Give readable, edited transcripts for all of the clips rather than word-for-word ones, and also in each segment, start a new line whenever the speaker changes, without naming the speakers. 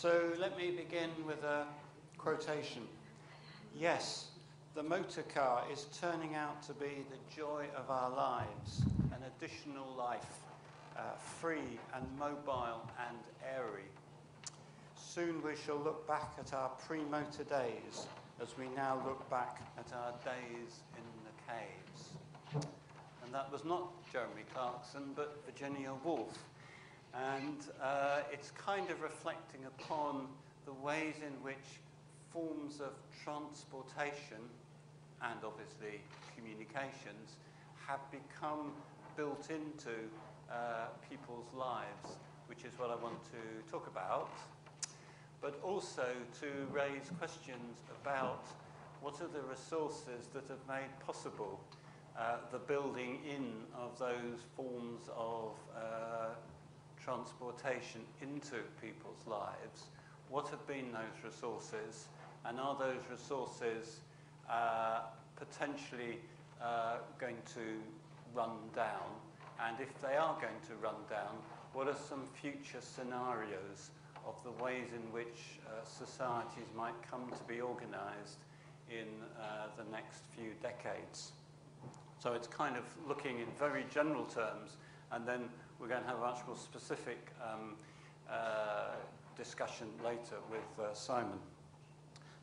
So let me begin with a quotation. Yes, the motor car is turning out to be the joy of our lives, an additional life, free and mobile and airy. Soon we shall look back at our pre-motor days as we now look back at our days in the caves. And that was not Jeremy Clarkson, but Virginia Woolf. And it's kind of reflecting upon the ways in which forms of transportation and obviously communications have become built into people's lives, which is what I want to talk about, but also to raise questions about what are the resources that have made possible the building in of those forms of transportation into people's lives. What have been those resources, and are those resources potentially going to run down? And if they are going to run down, what are some future scenarios of the ways in which societies might come to be organised in the next few decades? So it's kind of looking in very general terms, and then we're going to have a much more specific discussion later with Simon.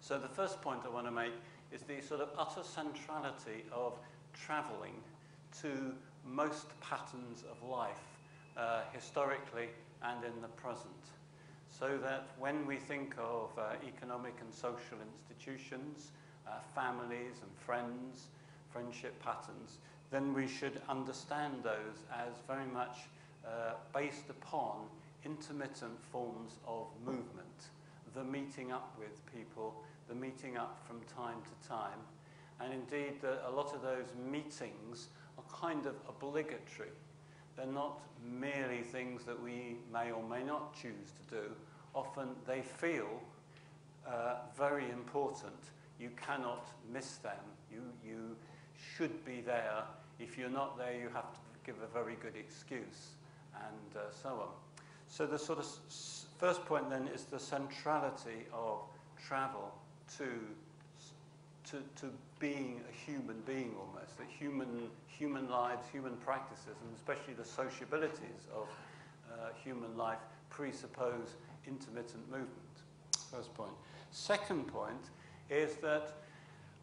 So the first point I want to make is the sort of utter centrality of travelling to most patterns of life, historically and in the present. So that when we think of economic and social institutions, families and friends, friendship patterns, then we should understand those as very much based upon intermittent forms of movement, the meeting up with people, the meeting up from time to time. And indeed, a lot of those meetings are kind of obligatory. They're not merely things that we may or may not choose to do. Often they feel very important. You cannot miss them. You should be there. If you're not there, you have to give a very good excuse, and so on. So the sort of first point then is the centrality of travel to being a human being almost, that human lives, human practices, and especially the sociabilities of human life presuppose intermittent movement. First point. Second point is that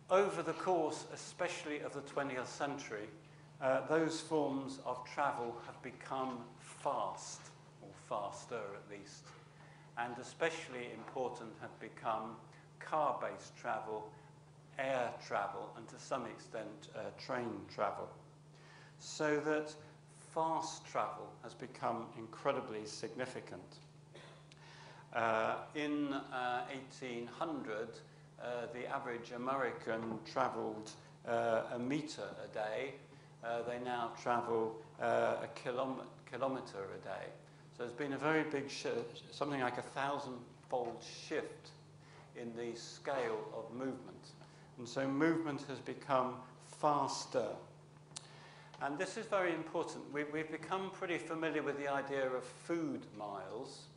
over the course, especially of the 20th century, those forms of travel have become fast, or faster at least, and especially important have become car-based travel, air travel, and to some extent train travel. So that fast travel has become incredibly significant. In 1800, the average American travelled a metre a day. They now travel a kilometre a day. So there's been a very big something like 1,000-fold shift in the scale of movement. And so movement has become faster. And this is very important. We've become pretty familiar with the idea of food miles,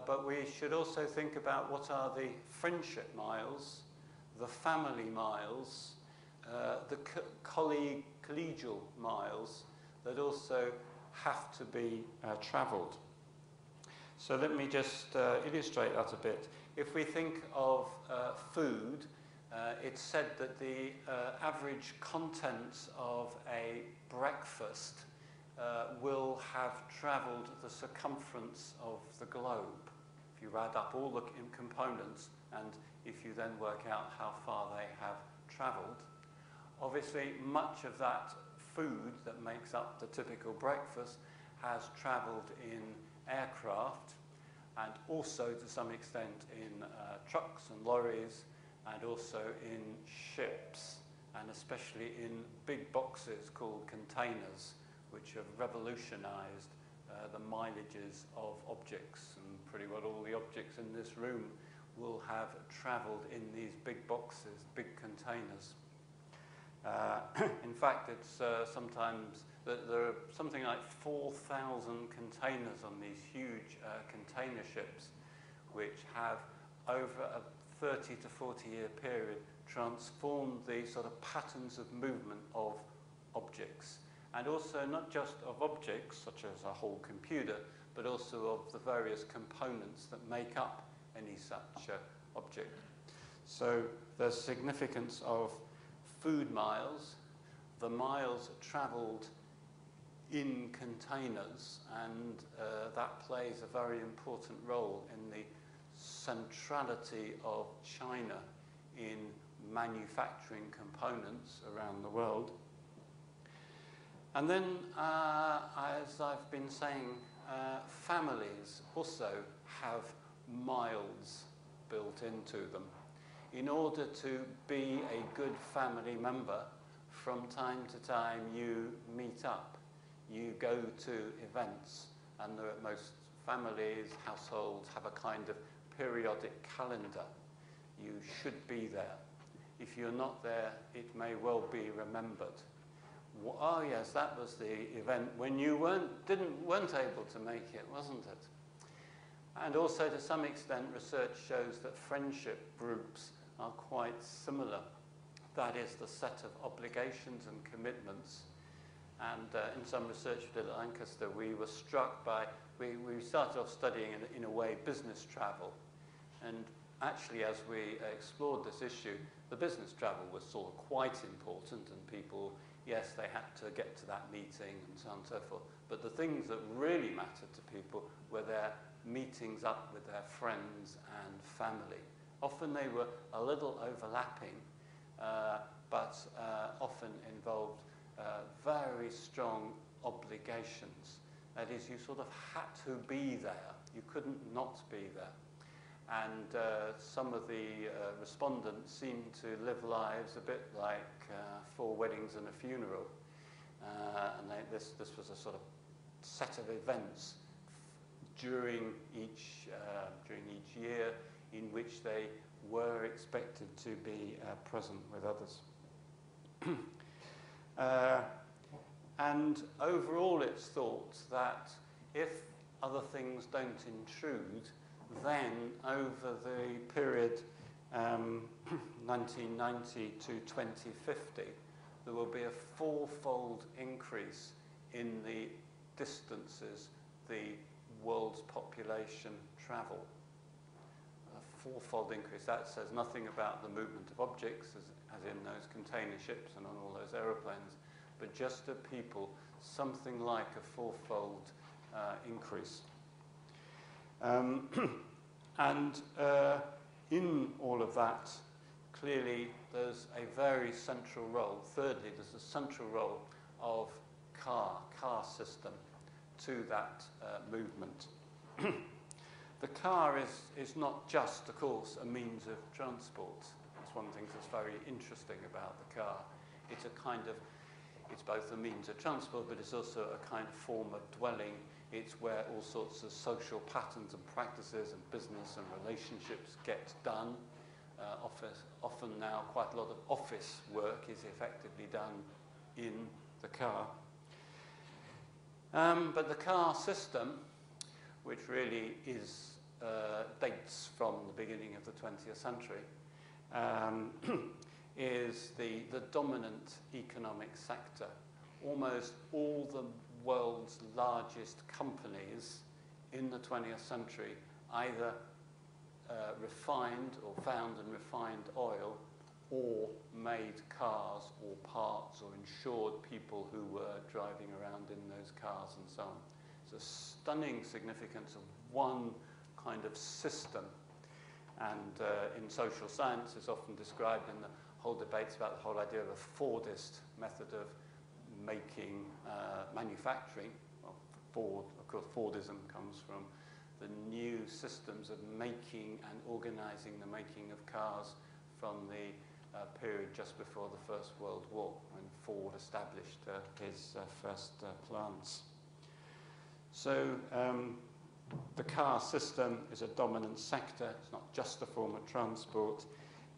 but we should also think about what are the friendship miles, the family miles, the collegial miles that also have to be travelled. So let me just illustrate that a bit. If we think of food, it's said that the average contents of a breakfast will have travelled the circumference of the globe. If you add up all the components and if you then work out how far they have travelled, obviously much of that food that makes up the typical breakfast has travelled in aircraft and also to some extent in trucks and lorries and also in ships, and especially in big boxes called containers, which have revolutionised the mileages of objects, and pretty well all the objects in this room will have travelled in these big boxes, big containers. In fact, it's sometimes that there are something like 4,000 containers on these huge container ships, which have, over a 30 to 40 year period, transformed the sort of patterns of movement of objects. And also not just of objects, such as a whole computer, but also of the various components that make up any such object. So there's significance of food miles, the miles travelled in containers, and that plays a very important role in the centrality of China in manufacturing components around the world. And then, as I've been saying, families also have miles built into them. In order to be a good family member, from time to time you meet up, you go to events, and most families, households have a kind of periodic calendar. You should be there. If you're not there, it may well be remembered. Oh yes, that was the event when you weren't able to make it, wasn't it? And also, to some extent, research shows that friendship groups are quite similar. That is the set of obligations and commitments. And in some research we did at Lancaster, we were struck by, we started off studying, in a way, business travel. And actually, as we explored this issue, the business travel was sort of quite important, and people, yes, they had to get to that meeting and so on and so forth. But the things that really mattered to people were their meetings up with their friends and family. Often they were a little overlapping, but often involved very strong obligations. That is, you sort of had to be there. You couldn't not be there. And some of the respondents seemed to live lives a bit like 4 weddings and a funeral. And this was a sort of set of events during each year in which they were expected to be present with others. And overall, it's thought that if other things don't intrude, then over the period 1990 to 2050, there will be a 4-fold increase in the distances the world's population travel. A 4-fold increase. That says nothing about the movement of objects, as in those container ships and on all those aeroplanes, but just of people, something like a 4-fold increase. And in all of that, clearly there's a very central role. Thirdly, there's a central role of car system to that movement. The car is not just, of course, a means of transport. That's one of the things that's very interesting about the car. It's both a means of transport, but it's also a kind of form of dwelling. It's where all sorts of social patterns and practices and business and relationships get done. Often now, quite a lot of office work is effectively done in the car. But the car system, which really dates from the beginning of the 20th century, is the dominant economic sector. Almost all the world's largest companies in the 20th century either refined or found and refined oil, or made cars or parts, or insured people who were driving around in those cars and so on. It's a stunning significance of one kind of system. And in social science, it's often described in the whole debates about the whole idea of a Fordist method of making manufacturing. Well, Ford, of course, Fordism comes from the new systems of making and organizing the making of cars from the period just before the First World War, when Ford established his first plants. So the car system is a dominant sector. It's not just a form of transport.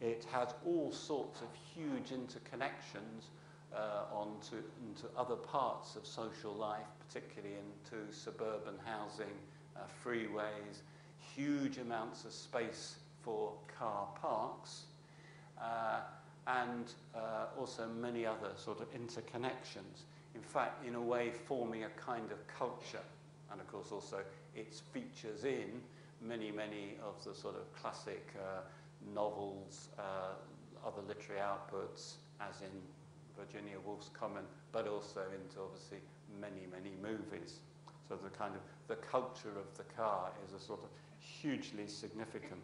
It has all sorts of huge interconnections into other parts of social life, particularly into suburban housing, freeways, huge amounts of space for car parks, and also many other sort of interconnections. In fact, in a way, forming a kind of culture. And of course, also, its features in many, many of the sort of classic novels, other literary outputs, as in Virginia Woolf's Common, but also into, obviously, many, many movies. So the kind of, the culture of the car is a sort of hugely significant.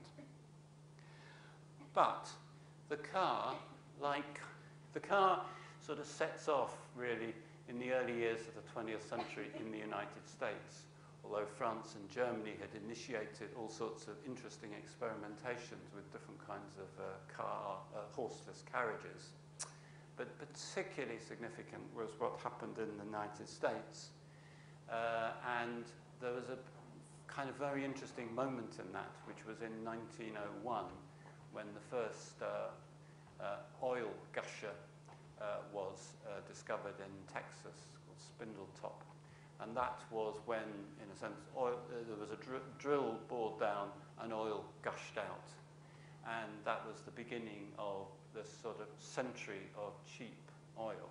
But the car sort of sets off, really, in the early years of the 20th century in the United States, although France and Germany had initiated all sorts of interesting experimentations with different kinds of horseless carriages. But particularly significant was what happened in the United States. And there was a kind of very interesting moment in that, which was in 1901, when the first oil gusher was discovered in Texas, called Spindletop. And that was when, in a sense, there was a drill bored down and oil gushed out. And that was the beginning of this sort of century of cheap oil.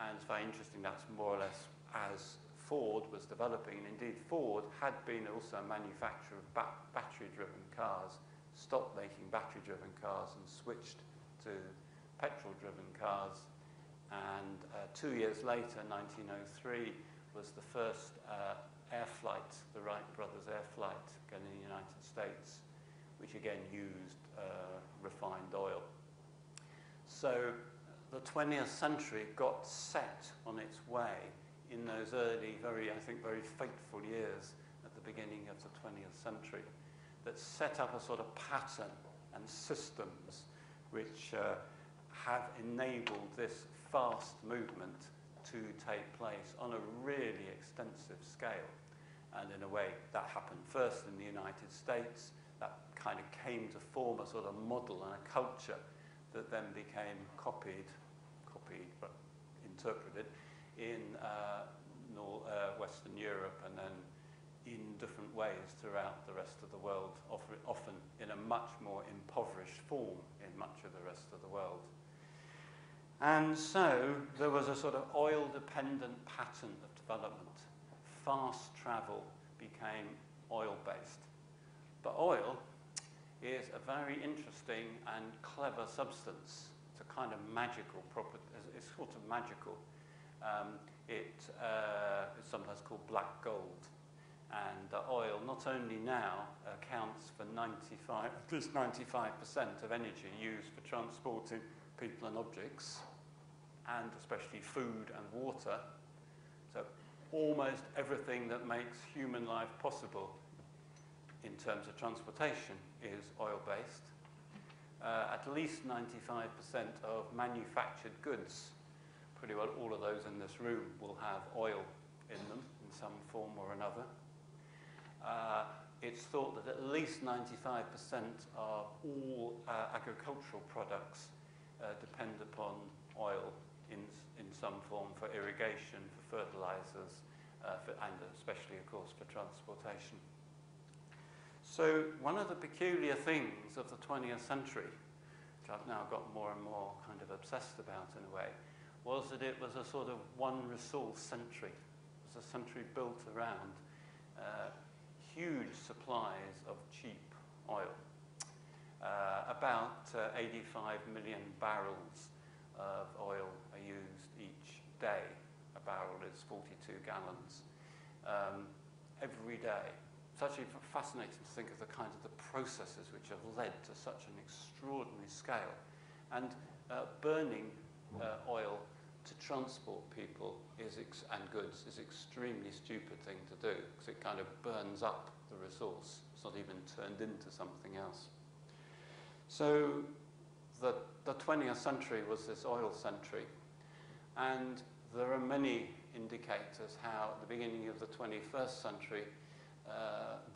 And it's very interesting, that's more or less as Ford was developing. And indeed, Ford had been also a manufacturer of battery-driven cars, stopped making battery-driven cars and switched to petrol-driven cars. And 2 years later, 1903, was the first air flight, the Wright brothers air flight, again in the United States, which again used refined oil. So the 20th century got set on its way in those early, I think, very fateful years at the beginning of the 20th century that set up a sort of pattern and systems which have enabled this fast movement to take place on a really extensive scale. And in a way, that happened first in the United States. That kind of came to form a sort of model and a culture that then became copied but interpreted in Western Europe, and then in different ways throughout the rest of the world, often in a much more impoverished form in much of the rest of the world. And so there was a sort of oil-dependent pattern of development. Fast travel became oil-based. But oil is a very interesting and clever substance. It's a kind of magical property. It's sort of magical. It's sometimes called black gold. And oil not only now accounts for at least 95% of energy used for transporting people and objects, and especially food and water. So almost everything that makes human life possible in terms of transportation is oil-based. At least 95% of manufactured goods, pretty well all of those in this room, will have oil in them in some form or another. It's thought that at least 95% of all agricultural products depend upon oil in some form for irrigation, for fertilizers, and especially, of course, for transportation. So one of the peculiar things of the 20th century, which I've now got more and more kind of obsessed about in a way, was that it was a sort of one-resource century. It was a century built around huge supplies of cheap oil. About 85 million barrels of oil are used each day. A barrel is 42 gallons every day. It's actually fascinating to think of the kinds of the processes which have led to such an extraordinary scale. And burning oil to transport people and goods is an extremely stupid thing to do, because it kind of burns up the resource. It's not even turned into something else. So the 20th century was this oil century, and there are many indicators how at the beginning of the 21st century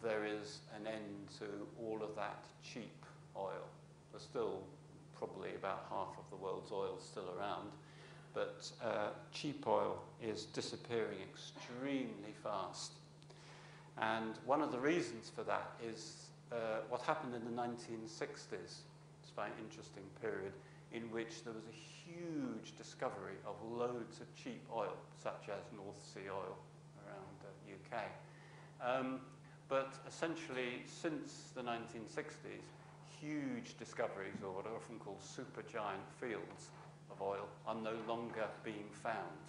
there is an end to all of that cheap oil. There's still probably about half of the world's oil still around, but cheap oil is disappearing extremely fast. And one of the reasons for that is what happened in the 1960s. It's a very interesting period in which there was a huge discovery of loads of cheap oil, such as North Sea oil around the UK. But essentially, since the 1960s, huge discoveries, or what are often called supergiant fields of oil, are no longer being found.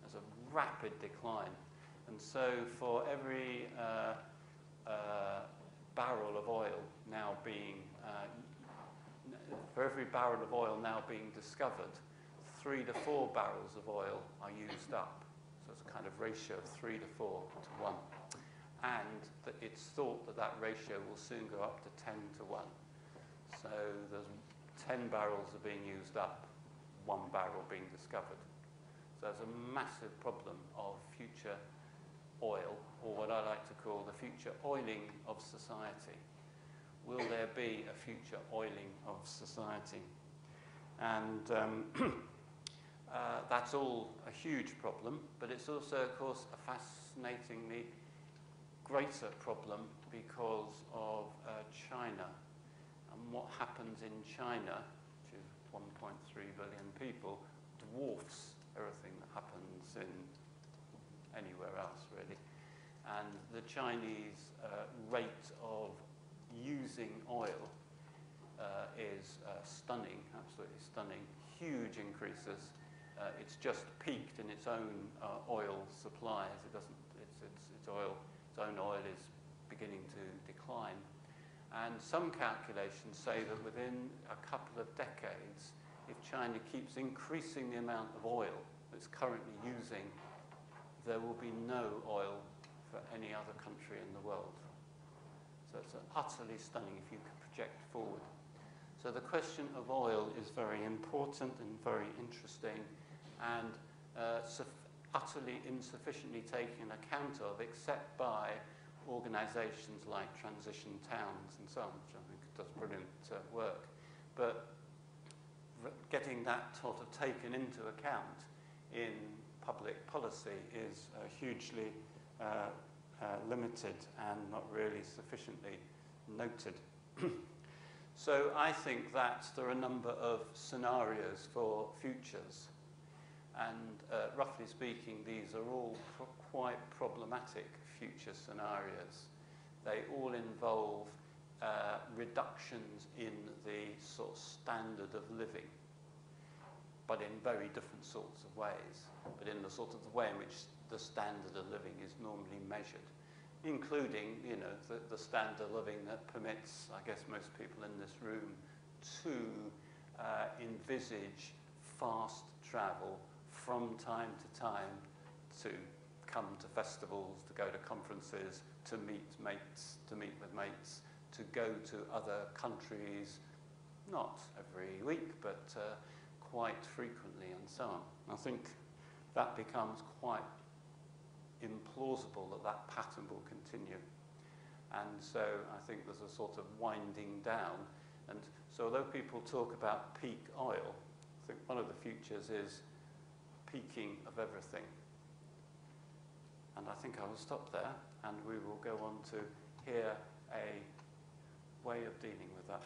There's a rapid decline. And so for every barrel of oil now being discovered, 3 to 4 barrels of oil are used up. So it's a kind of ratio of 3 to 4 to 1. And that it's thought that that ratio will soon go up to 10 to 1. So there's 10 barrels are being used up, 1 barrel being discovered. So there's a massive problem of future oil, or what I like to call the future oiling of society. Will there be a future oiling of society? And that's all a huge problem, but it's also, of course, a fascinatingly greater problem because of China. And what happens in China, which is 1.3 billion people, dwarfs everything that happens in anywhere else, really. And the Chinese rate of using oil is stunning, absolutely stunning. Huge increases. It's just peaked in its own oil supplies. It doesn't. Its own oil is beginning to decline. And some calculations say that within a couple of decades, if China keeps increasing the amount of oil it's currently using, there will be no oil for any other country in the world. So it's utterly stunning if you can project forward. So the question of oil is very important and very interesting, and utterly insufficiently taken account of, except by organisations like Transition Towns and so on, which I think does brilliant work. But getting that sort of taken into account in public policy is hugely limited and not really sufficiently noted. So I think that there are a number of scenarios for futures, and roughly speaking, these are all quite problematic future scenarios. They all involve reductions in the sort of standard of living, but in very different sorts of ways, but in the sort of the way in which the standard of living is normally measured, including, you know, the standard of living that permits, I guess, most people in this room to envisage fast travel from time to time, to come to festivals, to go to conferences, to meet with mates, to go to other countries, not every week, but quite frequently, and so on. I think that becomes quite implausible that that pattern will continue. And so I think there's a sort of winding down. And so although people talk about peak oil, I think one of the futures is peaking of everything. And I think I will stop there, and we will go on to hear a way of dealing with that.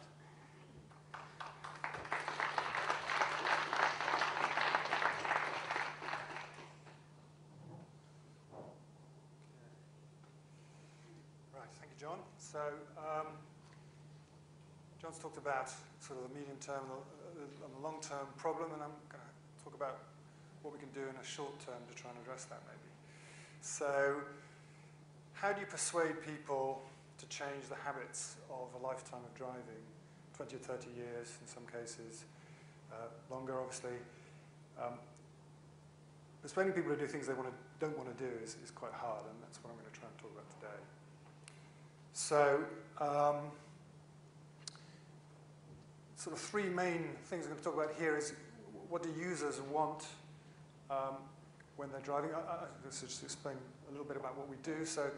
Right, thank you, John. So John's talked about sort of the medium term and the long term problem, and I'm going to talk about what we can do in a short term to try and address that maybe. So how do you persuade people to change the habits of a lifetime of driving, 20 or 30 years in some cases, longer obviously. Persuading people to do things they don't want to do is quite hard, and that's what I'm going to try and talk about today. So sort of three main things I'm going to talk about here is what do users want when they're driving. I'll just explain a little bit about what we do. So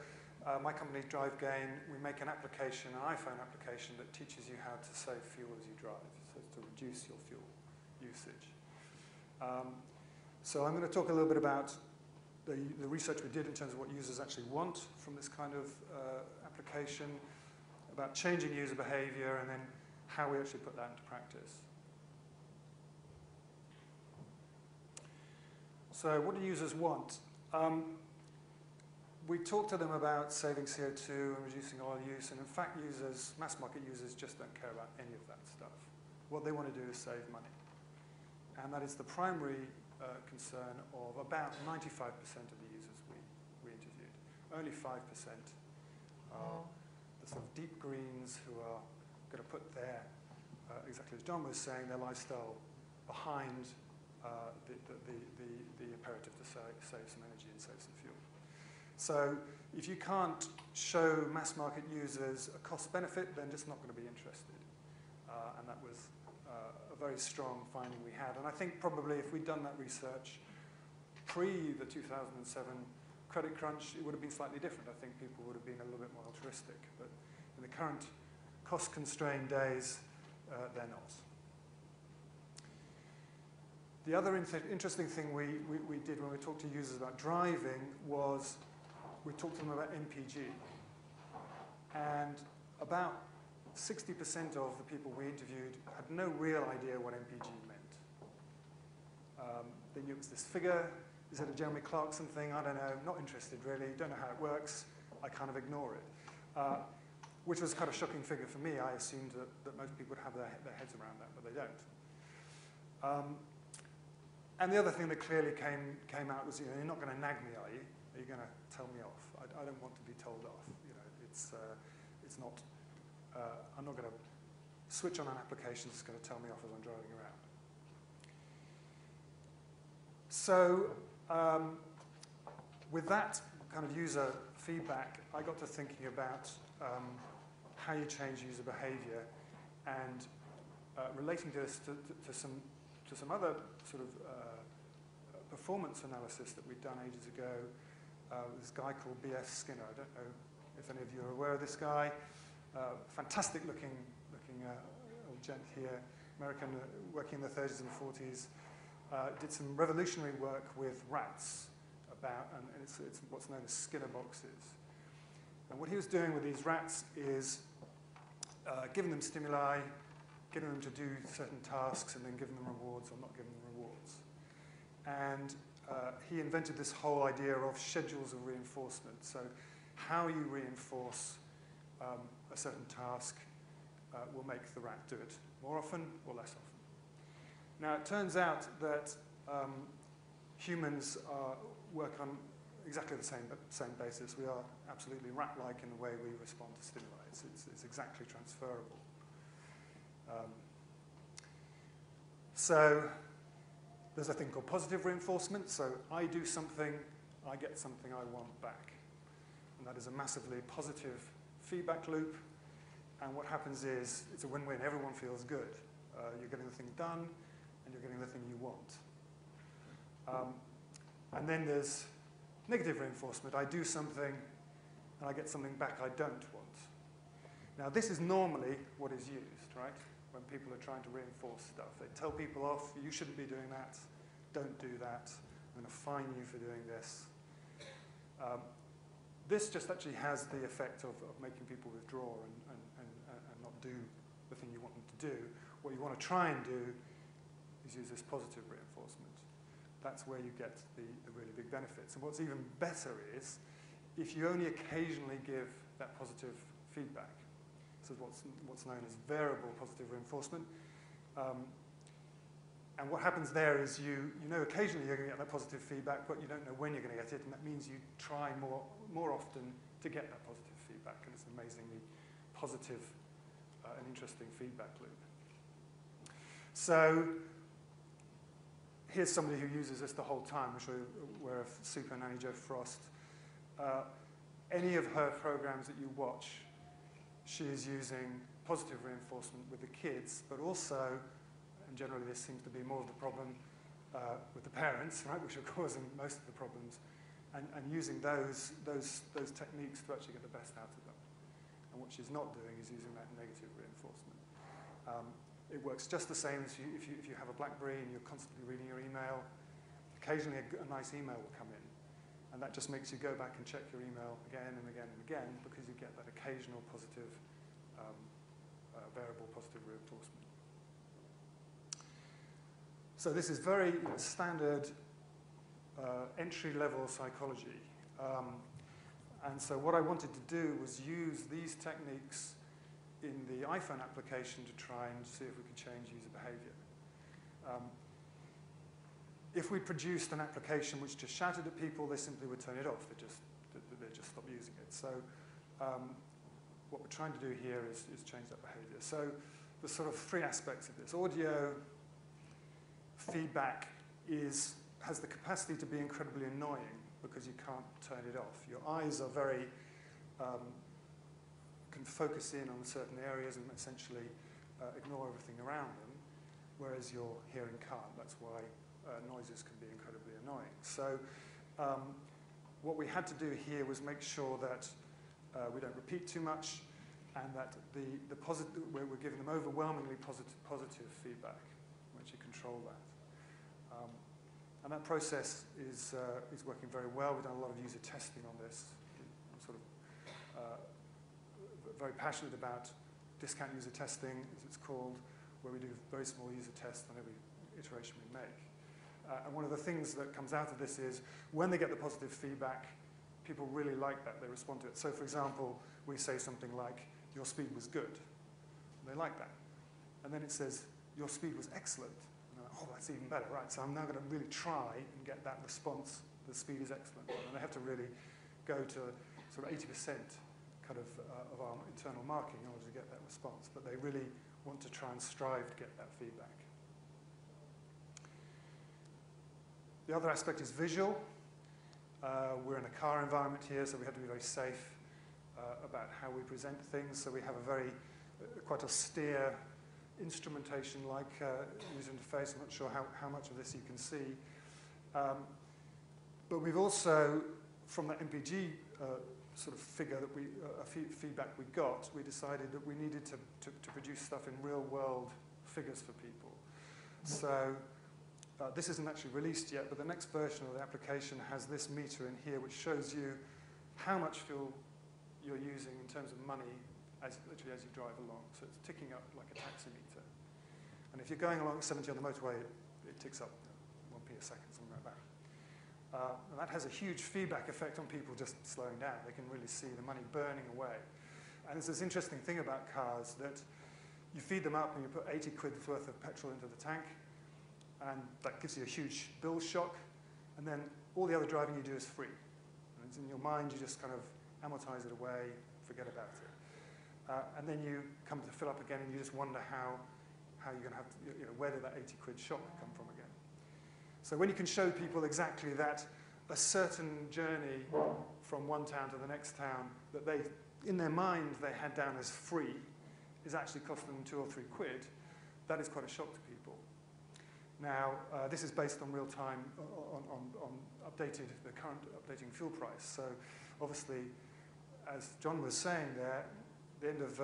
my company, DriveGain, we make an application, an iPhone application, that teaches you how to save fuel as you drive, so to reduce your fuel usage. So I'm going to talk a little bit about the research we did in terms of what users actually want from this kind of application, about changing user behavior, and then how we actually put that into practice. So what do users want? We talked to them about saving CO2 and reducing oil use, and in fact users, mass market users, just don't care about any of that stuff. What they want to do is save money. And that is the primary concern of about 95% of the users we interviewed. Only 5% are the sort of deep greens who are going to put their, exactly as John was saying, their lifestyle behind the imperative to save some energy and save some fuel. So if you can't show mass market users a cost benefit, they're just not going to be interested. And that was a very strong finding we had. And I think probably if we'd done that research pre the 2007 credit crunch, it would have been slightly different. I think people would have been a little bit more altruistic. But in the current cost-constrained days, they're not. The other interesting thing we did when we talked to users about driving was we talked to them about MPG. And about 60% of the people we interviewed had no real idea what MPG meant. They knew it was this figure. Is it a Jeremy Clarkson thing? I don't know. Not interested, really. Don't know how it works. I kind of ignore it. Which was kind of a shocking figure for me. I assumed that most people would have their heads around that, but they don't. And the other thing that clearly came out was, you're not going to nag me, are you? Are you going to tell me off? I don't want to be told off. It's not. I'm not going to switch on an application that's going to tell me off as I'm driving around. So with that kind of user feedback, I got to thinking about how you change user behavior, and relating this to some other sort of performance analysis that we'd done ages ago. This guy called B.F. Skinner. I don't know if any of you are aware of this guy. Fantastic looking old gent here, American, working in the 30s and 40s. Did some revolutionary work with rats and it's what's known as Skinner boxes. And what he was doing with these rats is giving them stimuli, getting them to do certain tasks, and then giving them rewards or not giving them rewards. And he invented this whole idea of schedules of reinforcement. So how you reinforce a certain task will make the rat do it more often or less often. Now, it turns out that humans work on exactly the same basis. We are absolutely rat-like in the way we respond to stimuli. It's exactly transferable. So there's a thing called positive reinforcement. So I do something, I get something I want back. And that is a massively positive feedback loop. And what happens is it's a win-win. Everyone feels good. You're getting the thing done, and you're getting the thing you want. And then there's negative reinforcement. I do something, and I get something back I don't want. Now, this is normally what is used, right? When people are trying to reinforce stuff. They tell people off, you shouldn't be doing that, don't do that, I'm going to fine you for doing this. This just actually has the effect of making people withdraw and not do the thing you want them to do. What you want to try and do is use this positive reinforcement. That's where you get the really big benefits. And what's even better is if you only occasionally give that positive feedback. This is what's known as variable positive reinforcement. And what happens there is you know occasionally you're going to get that positive feedback, but you don't know when you're going to get it, and that means you try more often to get that positive feedback, and it's an amazingly positive and interesting feedback loop. So here's somebody who uses this the whole time. I'm sure you're aware of Super Nanny Jo Frost. Any of her programs that you watch, she is using positive reinforcement with the kids, but also, and generally this seems to be more of the problem with the parents, right, which are causing most of the problems, and using those techniques to actually get the best out of them. And what she's not doing is using that negative reinforcement. It works just the same as if you have a BlackBerry and you're constantly reading your email. Occasionally a nice email will come in. And that just makes you go back and check your email again and again and again because you get that occasional positive variable positive reinforcement. So this is very standard entry-level psychology. And so what I wanted to do was use these techniques in the iPhone application to try and see if we could change user behavior. If we produced an application which just shouted at people, they simply would turn it off. They'd just stop using it. So what we're trying to do here is change that behavior. So there's sort of three aspects of this. Audio feedback has the capacity to be incredibly annoying because you can't turn it off. Your eyes are very, can focus in on certain areas and essentially ignore everything around them, whereas your hearing can't. That's why noises can be incredibly annoying. So what we had to do here was make sure that we don't repeat too much and that we're giving them overwhelmingly positive feedback. Once you control that. And that process is working very well. We've done a lot of user testing on this. I'm sort of very passionate about discount user testing, as it's called, where we do very small user tests on every iteration we make. And one of the things that comes out of this is when they get the positive feedback, people really like that. They respond to it. So, for example, we say something like, your speed was good. And they like that. And then it says, your speed was excellent. Oh, that's even better, right? So I'm now going to really try and get that response. The speed is excellent. And I have to really go to sort of 80% kind of our internal marking in order to get that response. But they really want to try and strive to get that feedback. The other aspect is visual. We're in a car environment here, so we have to be very safe about how we present things. So we have a very, quite austere instrumentation-like user interface. I'm not sure how much of this you can see. But we've also, from the MPG sort of figure that feedback we got, we decided that we needed to produce stuff in real-world figures for people. So this isn't actually released yet, but the next version of the application has this meter in here, which shows you how much fuel you're using in terms of money literally as you drive along. So it's ticking up like a taxi meter. And if you're going along 70 on the motorway, it ticks up 1p a second, something like that. And that has a huge feedback effect on people just slowing down. They can really see the money burning away. And there's this interesting thing about cars that you feed them up and you put 80 quid worth of petrol into the tank, and that gives you a huge bill shock. And then all the other driving you do is free. And it's in your mind, you just kind of amortize it away, forget about it. And then you come to fill up again and you just wonder how you're going to have to, where did that 80 quid shock come from again? So when you can show people exactly that a certain journey from one town to the next town that they, in their mind, they had down as free is actually costing them 2 or 3 quid, that is quite a shock to people. Now, this is based on real time, on the current updating fuel price. So obviously, as John was saying there, the end of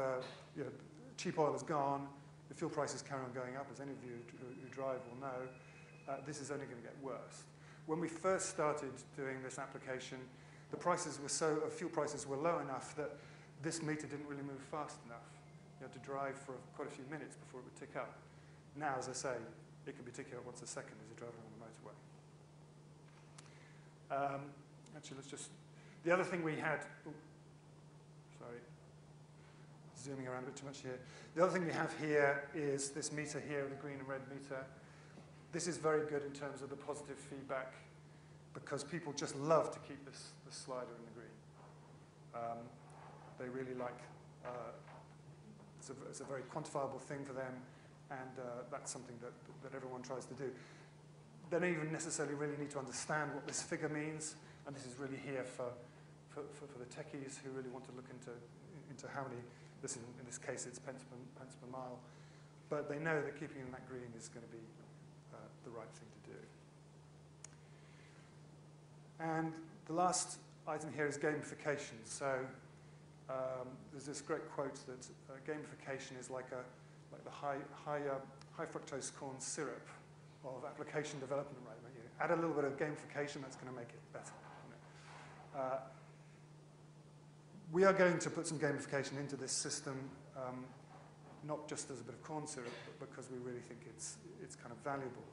cheap oil is gone, the fuel prices carry on going up, as any of you who drive will know. This is only going to get worse. When we first started doing this application, the prices were fuel prices were low enough that this meter didn't really move fast enough. You had to drive for quite a few minutes before it would tick up. Now, as I say, it can be ticking up once a second as you're driving on the motorway. Actually, let's just... The other thing we had... sorry. Zooming around a bit too much here. The other thing we have here is this meter here, the green and red meter. This is very good in terms of the positive feedback because people just love to keep this slider in the green. They really like... it's a very quantifiable thing for them, and that's something that everyone tries to do. They don't even necessarily really need to understand what this figure means, and this is really here for the techies who really want to look into how many, in this case it's pence per mile, but they know that keeping in that green is going to be the right thing to do. And the last item here is gamification. So there's this great quote that gamification is like the high fructose corn syrup of application development. Right? You add a little bit of gamification, that's going to make it better. We are going to put some gamification into this system, not just as a bit of corn syrup, but because we really think it's kind of valuable.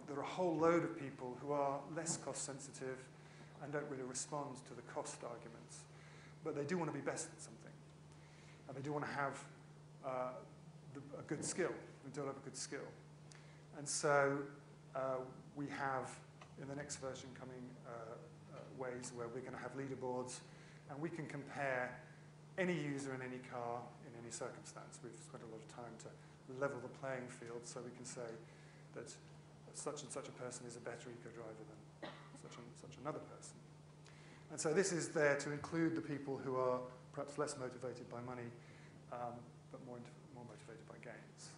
There are a whole load of people who are less cost sensitive and don't really respond to the cost arguments, but they do want to be best at something, and they do want to have a good skill, and develop a good skill. And so we have, in the next version coming, ways where we're going to have leaderboards, and we can compare any user in any car in any circumstance. We've spent a lot of time to level the playing field, so we can say that such and such a person is a better eco-driver than such and such another person. And so this is there to include the people who are perhaps less motivated by money, but more motivated by gains.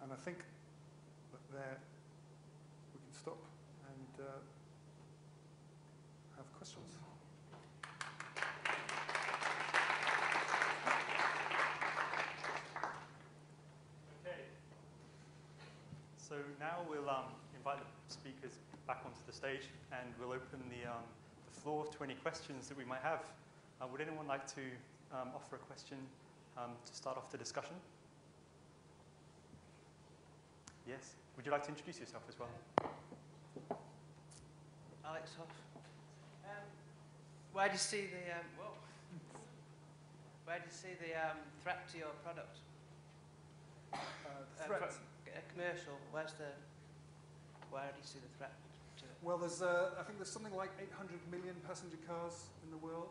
And I think that there we can stop and have questions.
Okay. So now we'll invite the speakers back onto the stage, and we'll open the floor to any questions that we might have. Would anyone like to offer a question to start off the discussion? Yes. Would you like to introduce yourself as well?
Alex Huff. Where do you see the threat to your product?
Threat?
Commercial. Where do you see the threat to it?
Well, I think there's something like 800 million passenger cars in the world.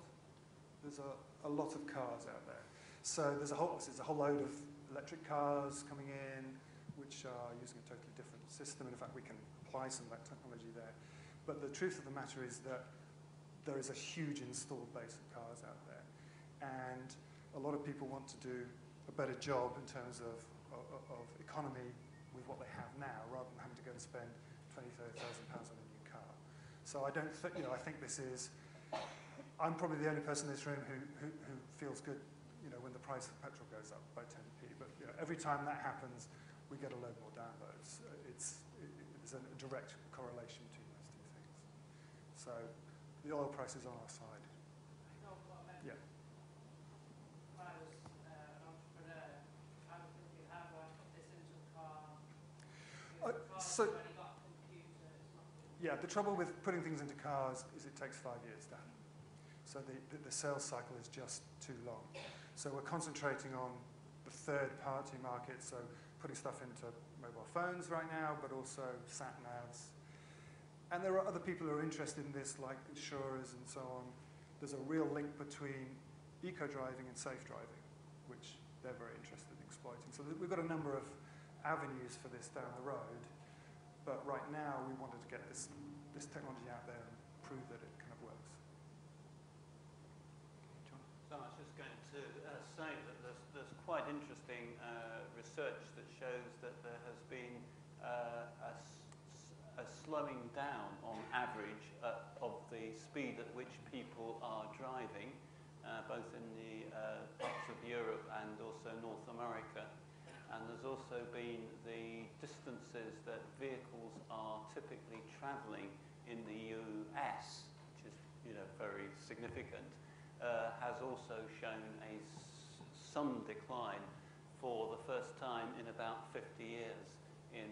There's a lot of cars out there. So there's a whole load of electric cars coming in, which are using a totally different system. And in fact, we can apply some of that technology there. But the truth of the matter is that there is a huge installed base of cars out there. And a lot of people want to do a better job in terms of economy with what they have now, rather than having to go and spend £20,000, £30,000 on a new car. So I don't think, I think this is, I'm probably the only person in this room who feels good, when the price of petrol goes up by 10p. But every time that happens, we get a load more downloads. There's a direct correlation between those two things. So the oil price is on our side. Yeah.
When I was an entrepreneur, I was thinking, how do I put this into a car?
Yeah, the trouble with putting things into cars is it takes 5 years to happen. So the sales cycle is just too long. So we're concentrating on the third-party market, so putting stuff into mobile phones right now, but also sat-navs. And there are other people who are interested in this, like insurers and so on. There's a real link between eco-driving and safe driving, which they're very interested in exploiting. So we've got a number of avenues for this down the road, but right now we wanted to get this technology out there and prove that it kind of works. John?
So I was just going to say that there's quite interesting research that shows that there has been a slowing down on average of the speed at which people are driving, both in the parts of Europe and also North America. And there's also been the distances that vehicles are typically travelling in the US, which is very significant, has also shown some decline for the first time in about 50 years in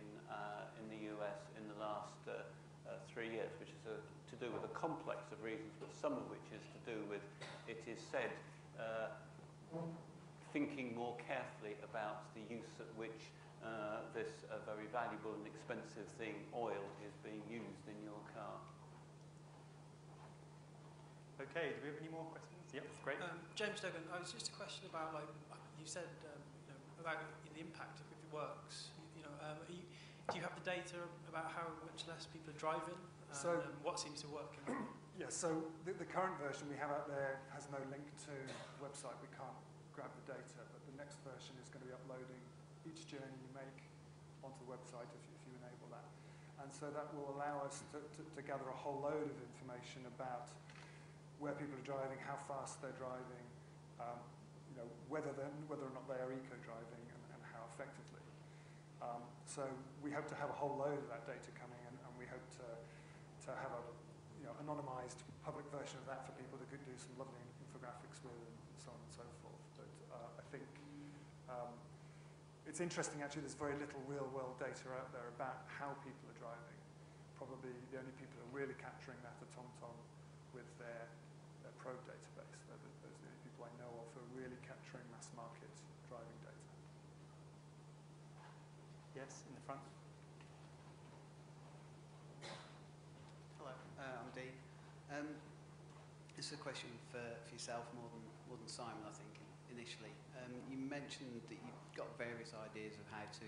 the US in the last 3 years, which is to do with a complex of reasons, but some of which is to do with, it is said, thinking more carefully about the use at which this very valuable and expensive thing, oil, is being used in your car.
Okay, do we have any more questions? Yep, great.
James Duggan, it's just a question about, you said about the impact if it works. Do you have the data about how much less people are driving? And what seems to work?
Yeah, so the current version we have out there has no link to the website. We can't grab the data, but the next version is going to be uploading each journey you make onto the website if you enable that. And so that will allow us to gather a whole load of information about where people are driving, how fast they're driving, whether or not they are eco-driving, and how effectively. So we hope to have a whole load of that data coming in, and we hope to to have a anonymized public version of that for people that could do some lovely infographics with and so on and so forth. But I think it's interesting actually, there's very little real world data out there about how people are driving. Probably the only people who are really capturing that are TomTom with their probe database. Those are the only people I know of who are really capturing mass market driving data.
Yes, in the front.
Hello, I'm Dean. This is a question for yourself more than Simon, I think, initially. You mentioned that you've got various ideas of how to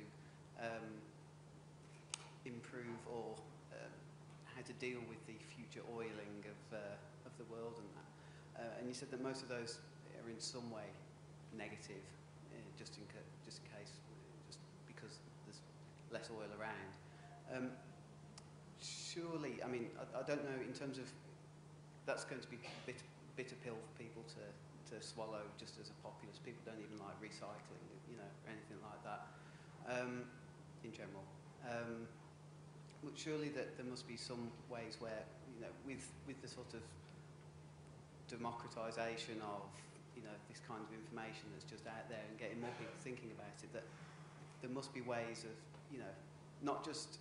improve or how to deal with the future oiling of the world and that. And you said that most of those are in some way negative, just because there's less oil around. Surely, I mean, I don't know in terms of that's going to be a bitter pill for people to swallow just as a populace. People don't even like recycling, or anything like that in general. But surely that there must be some ways where, with the sort of democratization of, this kind of information that's just out there and getting more people thinking about it, that there must be ways of, not just,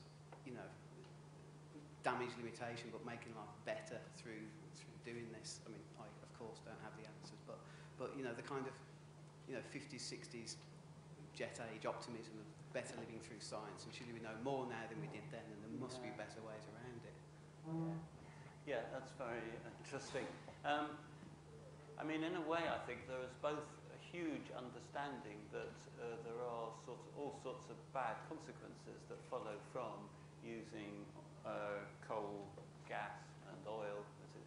damage limitation, but making life better through doing this. I mean, I, of course, don't have the answers, but the kind of, 50s, 60s jet age optimism of better living through science, and surely we know more now than we did then, and there must be better ways around it.
Yeah, that's very interesting. I mean, in a way, I think there is both a huge understanding that there are all sorts of bad consequences that follow from using coal, gas, and oil, as it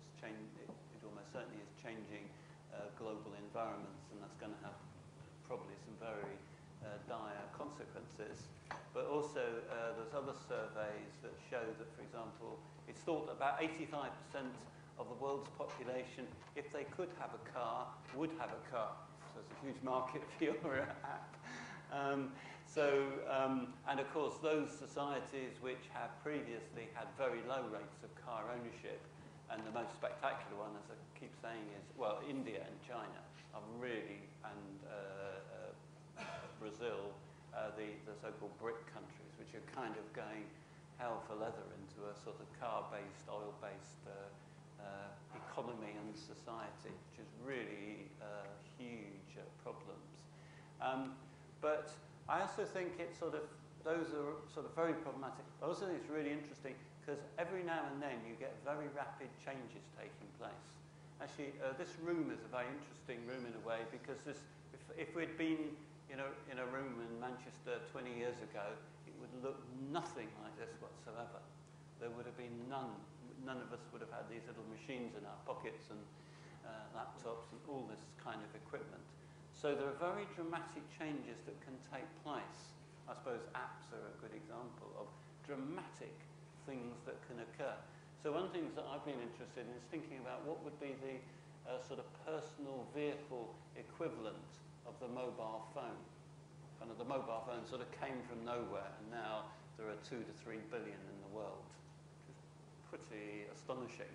almost certainly is changing global environments, and that's going to have probably some very dire consequences. But also, there's other surveys that show that, for example, it's thought that about 85% of the world's population, if they could have a car, would have a car. So there's a huge market for your app. And of course, those societies which have previously had very low rates of car ownership, and the most spectacular one, as I keep saying, is, well, India and China are really, and Brazil, the so-called BRIC countries, which are kind of going hell for leather into a sort of car-based, oil-based economy and society, which is really huge problems. But I also think it's those are very problematic. I also think it's really interesting because every now and then you get very rapid changes taking place. Actually, this room is a very interesting room in a way because if we'd been in a room in Manchester 20 years ago, it would look nothing like this whatsoever. There would have been none of us would have had these little machines in our pockets and laptops and all this kind of equipment. So there are very dramatic changes that can take place. I suppose apps are a good example of dramatic things that can occur. So one of the things that I've been interested in is thinking about what would be the sort of personal vehicle equivalent of the mobile phone. Kind of the mobile phone sort of came from nowhere, and now there are 2 to 3 billion in the world, which is pretty astonishing.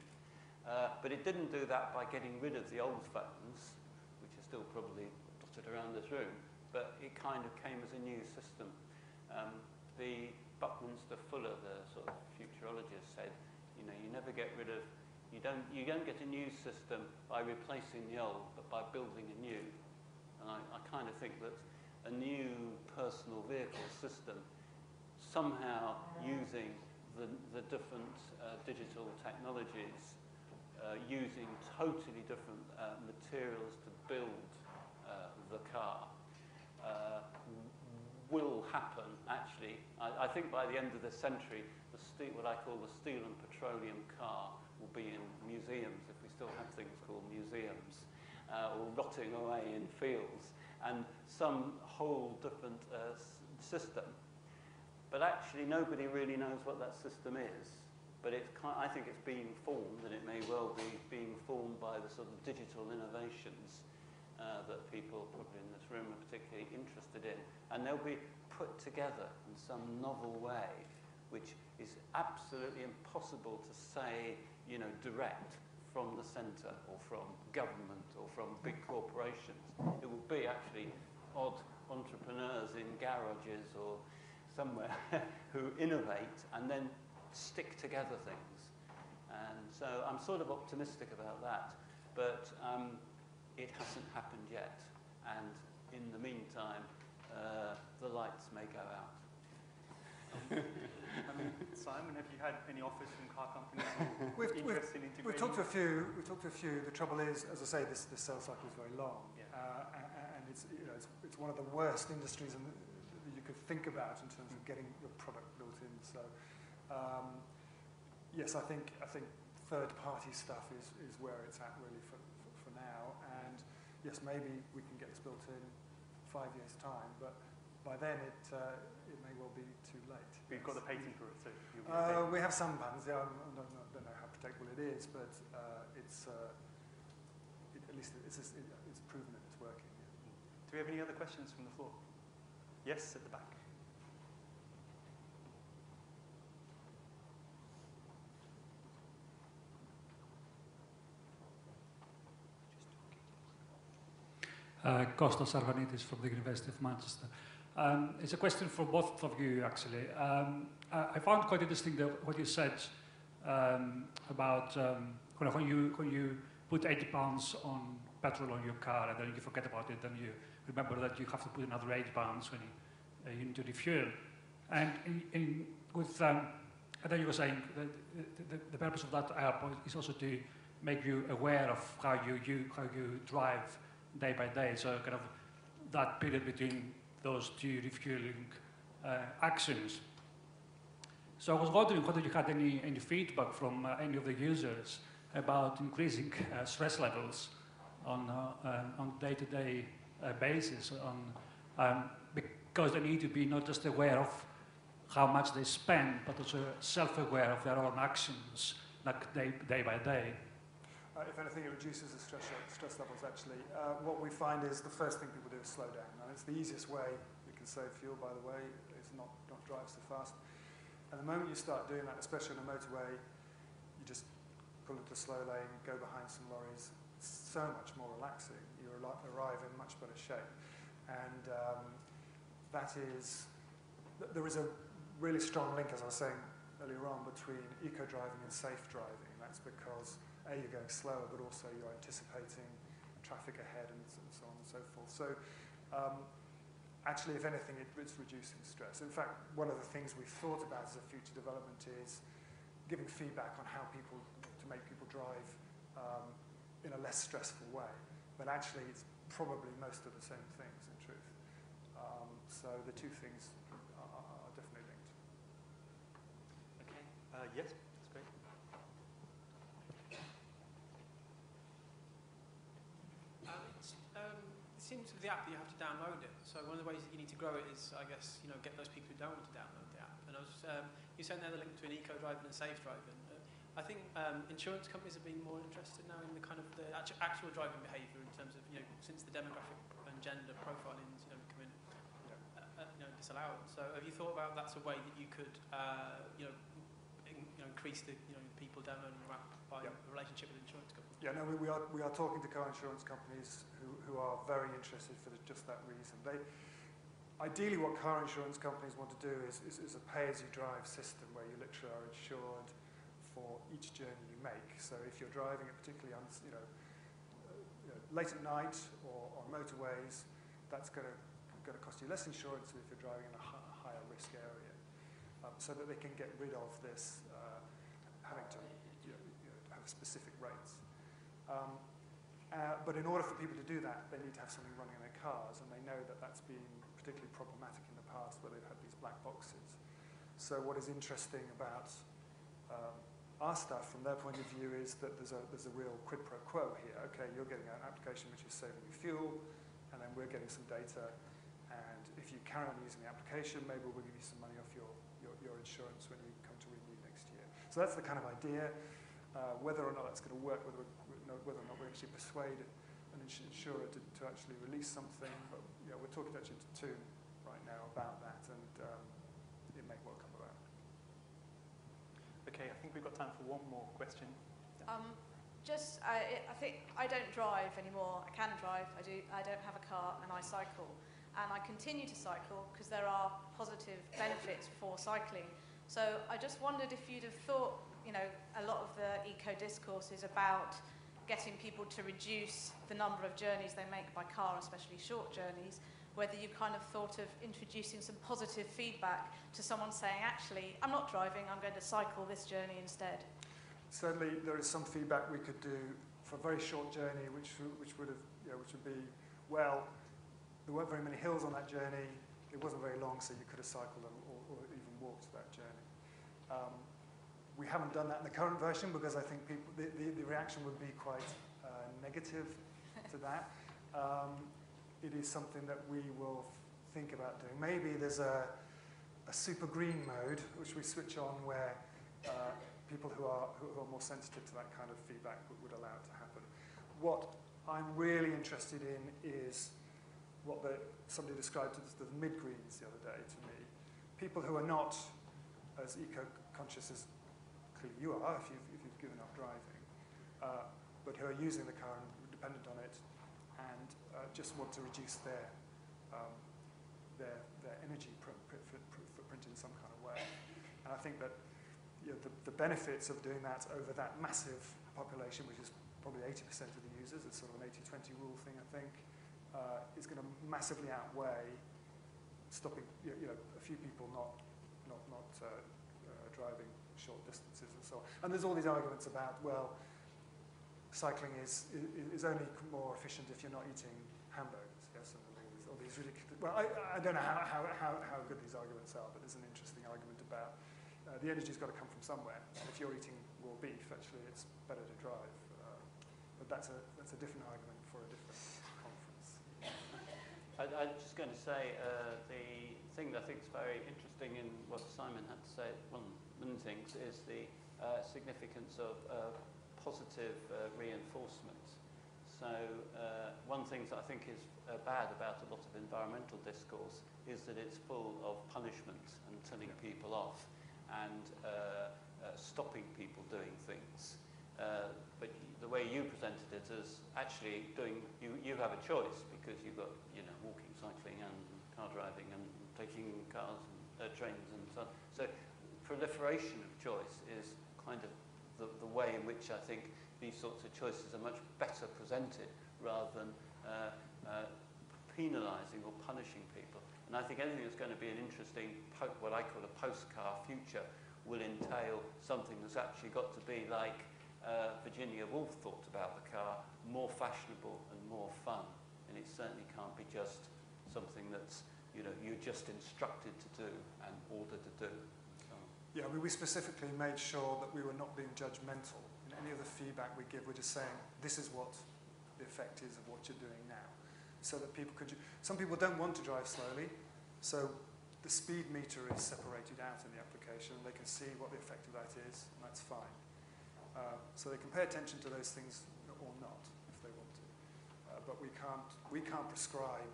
But it didn't do that by getting rid of the old phones, which are still probably dotted around this room, but it kind of came as a new system. The Buckminster Fuller, the sort of futurologist, said, you never get rid of, you don't get a new system by replacing the old, but by building a new. And I kind of think that a new personal vehicle system, somehow using the different digital technologies, using totally different materials to build the car, will happen, actually. I think by the end of the century, what I call the steel and petroleum car will be in museums, if we still have things called museums, or rotting away in fields, and some whole different system. But actually, nobody really knows what that system is. But I think it's being formed, and it may well be being formed by the sort of digital innovations that people probably in this room are particularly interested in. And they'll be put together in some novel way, which is absolutely impossible to say, you know, direct from the centre or from government or from big corporations. It will be actually odd entrepreneurs in garages or somewhere who innovate and then stick together things. And so I'm sort of optimistic about that, but it hasn't happened yet. And in the meantime, the lights may go out.
I mean, Simon, have you had any offers from car companies interested in integrating?
We've talked to a few. The trouble is, as I say, this sales cycle is very long, and it's, you know, it's one of the worst industries that you could think about in terms of getting your product built in. So, yes, I think third-party stuff is where it's at really for now. And yes, maybe we can get this built in 5 years' time, but by then it may well be too late.
We've got the patent for it, so
we have some patents. Yeah, I don't know how protectable it is, but it's at least it's proven that it's working. Yeah.
Do we have any other questions from the floor? Yes, at the back.
Kostas Arvanidis from the University of Manchester. It's a question for both of you, actually. I found quite interesting what you said about when you put £80 on petrol on your car and then you forget about it, then you remember that you have to put another £80 when you need to refuel. And and then you were saying that the purpose of that app is also to make you aware of how you drive day by day, so kind of that period between those two refueling actions. So I was wondering whether you had any feedback from any of the users about increasing stress levels on day-to-day basis, because they need to be not just aware of how much they spend, but also self-aware of their own actions, like day by day.
If anything, it reduces the stress levels, actually. What we find is the first thing people do is slow down. And it's the easiest way you can save fuel, by the way, is not drive so fast. And the moment you start doing that, especially on a motorway, you just pull into a slow lane, go behind some lorries. It's so much more relaxing. You arrive in much better shape. And there is a really strong link, as I was saying earlier on, between eco-driving and safe driving. That's because you're going slower, but also you're anticipating traffic ahead and so on and so forth. So actually, if anything, it's reducing stress. In fact, one of the things we've thought about as a future development is giving feedback on how to make people drive in a less stressful way. But actually, it's probably most of the same things, in truth. So the two things are definitely linked.
Okay. Yes, that's great.
It seems with the app that you have to download it. So one of the ways that you need to grow it is, I guess, get those people who don't want to download the app. And I was, you said there the link between eco-driving and safe driving. I think insurance companies have been more interested now in the kind of the actual driving behaviour in terms of, since the demographic and gender profiling is, becoming, disallowed. So have you thought about that's a way that you could, increase the, people downloading your app by a relationship with insurance companies? Yeah, no,
we are talking to car insurance companies who are very interested for just that reason. Ideally, what car insurance companies want to do is a pay-as-you-drive system where you literally are insured for each journey you make. So if you're driving it particularly on, late at night or on motorways, that's going to cost you less insurance than if you're driving in a higher risk area, so that they can get rid of this having to have specific rates. But in order for people to do that, they need to have something running in their cars, and they know that that's been particularly problematic in the past where they've had these black boxes. So what is interesting about our stuff from their point of view is that there's a real quid pro quo here. Okay, you're getting an application which is saving you fuel, and then we're getting some data, and if you carry on using the application, maybe we'll give you some money off your insurance when you come to renew next year. So that's the kind of idea. Whether or not that's going to work, whether or not we actually persuade an insurer to actually release something, but we're talking actually to Toon right now about that, and it may well come about.
Okay, I think we've got time for one more question.
I think I don't drive anymore. I can drive. I don't have a car, and I cycle. And I continue to cycle because there are positive benefits for cycling. So I just wondered if you'd have thought, a lot of the eco discourse is about getting people to reduce the number of journeys they make by car, especially short journeys, whether you kind of thought of introducing some positive feedback to someone saying, actually, I'm not driving, I'm going to cycle this journey instead.
Certainly, there is some feedback we could do for a very short journey, which would be, well, there weren't very many hills on that journey. It wasn't very long, so you could have cycled or even walked that journey. We haven't done that in the current version because I think the reaction would be quite negative to that. It is something that we will think about doing. Maybe there's a super green mode which we switch on where people who are more sensitive to that kind of feedback would allow it to happen. What I'm really interested in is what somebody described as the mid-greens the other day to me. People who are not as eco-conscious as clearly you are if you've given up driving, but who are using the car and dependent on it and just want to reduce their energy footprint in some kind of way. And I think that the benefits of doing that over that massive population, which is probably 80% of the users, it's sort of an 80-20 rule thing, I think, is going to massively outweigh stopping a few people not driving short distances and so on. And there's all these arguments about, well, cycling is only more efficient if you're not eating hamburgers. Yes, and all these ridiculous. Well, I don't know how good these arguments are, but there's an interesting argument about the energy's got to come from somewhere. And if you're eating raw beef, actually, it's better to drive. But that's a different argument for a different conference.
I'm just going to say the thing that I think is very interesting in what Simon had to say, one of the things, is the significance of positive reinforcement. So one thing that I think is bad about a lot of environmental discourse is that it's full of punishment and telling people off and stopping people doing things. But the way you presented it is actually you have a choice because you've got walking, cycling and car driving and taking cars and trains and so on. So proliferation of choice is kind of the way in which I think these sorts of choices are much better presented rather than penalising or punishing people. And I think anything that's going to be an interesting, what I call a post-car future, will entail something that's actually got to be like Virginia Woolf thought about the car, more fashionable and more fun. And it certainly can't be just something that's you're just instructed to do and ordered to do. So.
Yeah, we specifically made sure that we were not being judgmental. In any of the feedback we give, we're just saying, this is what the effect is of what you're doing now. So that people could... Some people don't want to drive slowly, so the speed meter is separated out in the application. They can see what the effect of that is, and that's fine. So they can pay attention to those things or not, if they want to. But we can't prescribe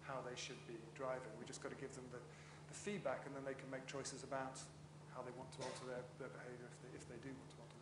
how they should be driving. We just got to give them the feedback, and then they can make choices about how they want to alter their behaviour if they do want to alter